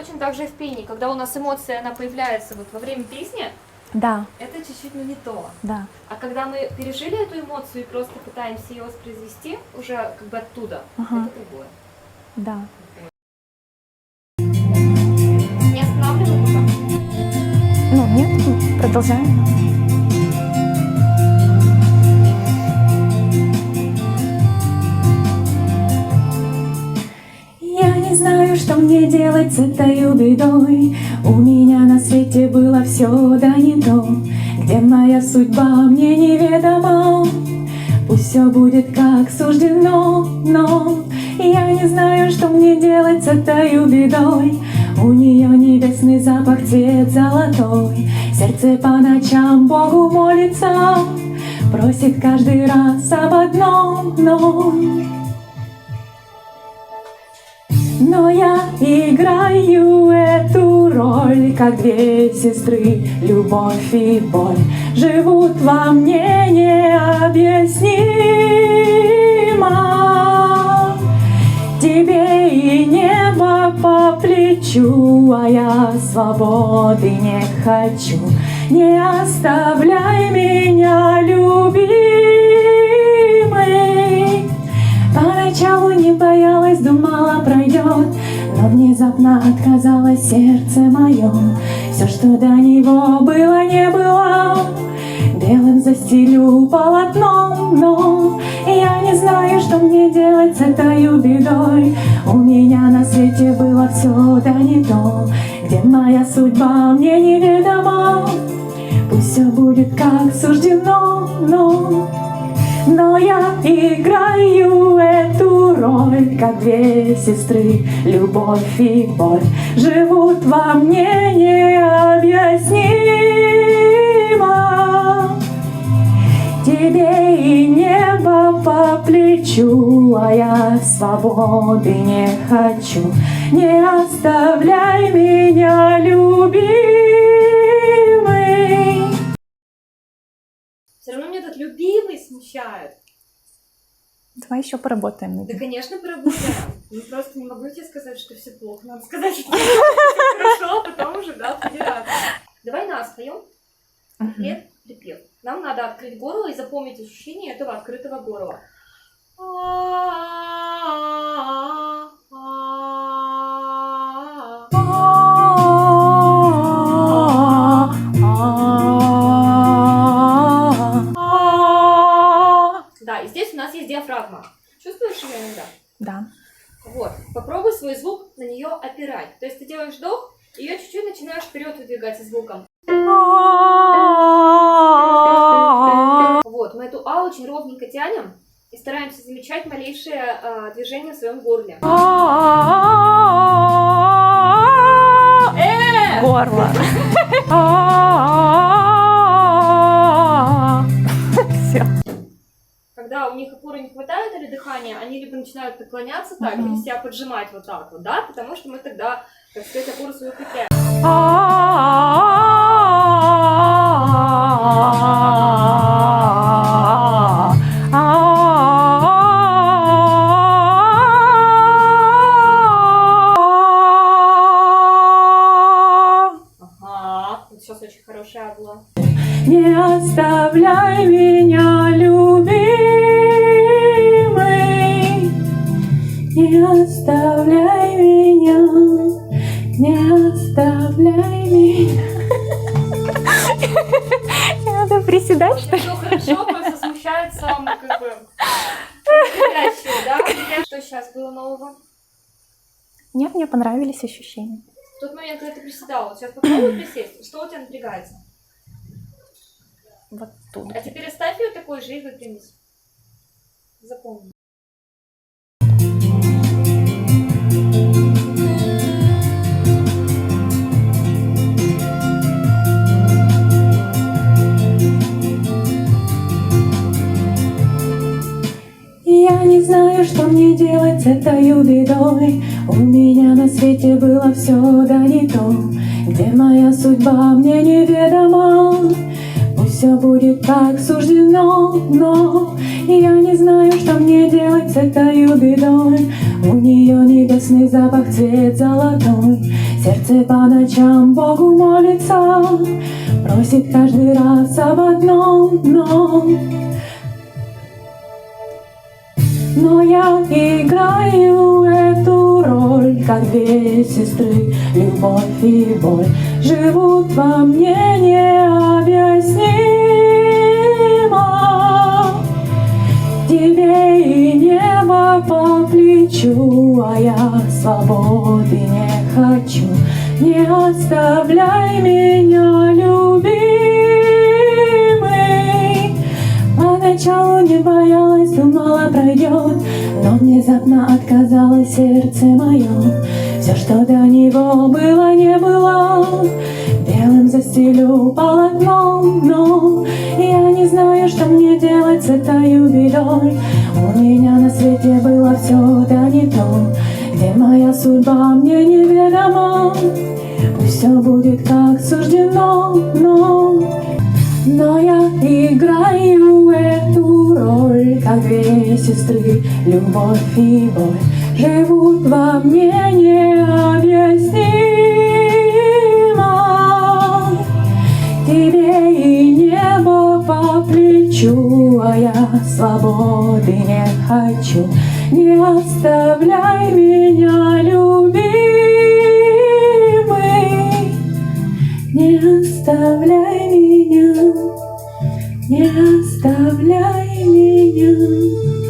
точно так же и в пении. Когда у нас эмоция, она появляется вот во время песни, Да, это чуть-чуть, ну, не то. да. А когда мы пережили эту эмоцию и просто пытаемся ее воспроизвести уже как бы оттуда, Ага. это другое. Да. Не останавливай пока. Ну, нет, продолжаем. Я не знаю, что мне делать с этой бедой. У меня на свете было все, да не то. Где моя судьба, мне неведомо. Пусть все будет как суждено, но я не знаю, что мне делать с этой бедой. У нее небесный запах, цвет золотой. Сердце по ночам Богу молится, просит каждый раз об одном, но я играю эту роль, как две сестры, любовь и боль живут во мне необъяснимо. Тебе и небо по плечу, а я свободы не хочу. Не оставляй меня, любимый. Поначалу не боялась, думала пройдет, но внезапно отказалось сердце мое. Все, что до него было, не было, белым застелю полотном, но я не знаю, что мне делать с этой бедой. У меня на свете было все, да не то. Где моя судьба, мне неведомо. Пусть все будет как суждено, но я играю эту роль, как две сестры, любовь и боль живут во мне необъяснимо. Тебе и небо по плечу, а я свободы не хочу. Не оставляй меня, любимый. Все равно мне этот любимый смущает. Давай еще поработаем над Да, ним. конечно, поработаем. Ну, просто не могу тебе сказать, что все плохо. Надо сказать, что все хорошо, а потом уже, да, подираться. Давай нас споем. Куплет, припев. Нам надо открыть горло и запомнить ощущение этого открытого горла. Да, и здесь у нас есть диафрагма. Чувствуешь ее иногда? Да. Вот. Попробуй свой звук на нее опирать. То есть ты делаешь вдох, и ее чуть-чуть начинаешь вперед выдвигать со звуком. Вот, мы эту А очень ровненько тянем и стараемся замечать малейшие движения в своем горле. Горло. Все. Когда у них опоры не хватает или дыхания, они либо начинают наклоняться так, либо себя поджимать вот так вот, да, потому что мы тогда, так сказать, опору свою укрепляем. Ага, вот сейчас очень хорошая была. Не оставляй меня, любимый. Не оставляй меня. Не оставляй меня. Надо приседать, что ли? Все хорошо, просто смущается, как бы, происходящее, да? Что сейчас было нового? Нет, мне понравились ощущения. В тот момент, когда ты приседала, вот сейчас попробуй присесть, что у тебя напрягается? Вот тут. А теперь оставь ее такой же и выпрямись. Запомни. Я не знаю, что мне делать с этой бедой. У меня на свете было все, да не то. Где моя судьба, мне неведомо. Пусть все будет как суждено, но И я не знаю, что мне делать с этой бедой. У нее небесный запах, цвет золотой. Сердце по ночам Богу молится, просит каждый раз об одном, но я играю эту роль, как две сестры, любовь и боль живут во мне необъяснимо. Тебе и небо по плечу, а я свободы не хочу. Не оставляй меня, любимый. Поначалу не боялась, думала пройдет, но внезапно отказалось сердце мое. Все, что до него было, не было, белым застелю полотном, но я не знаю, что мне делать с этой бедой. У меня на свете было все, да не то, где моя судьба мне неведома. Пусть все будет как суждено, но я играю эту роль, как две сестры, любовь и боль живут во мне необъяснимо. Тебе и небо по плечу, а я свободы не хочу. Не оставляй меня, любимый, не оставляй меня, не оставляй меня.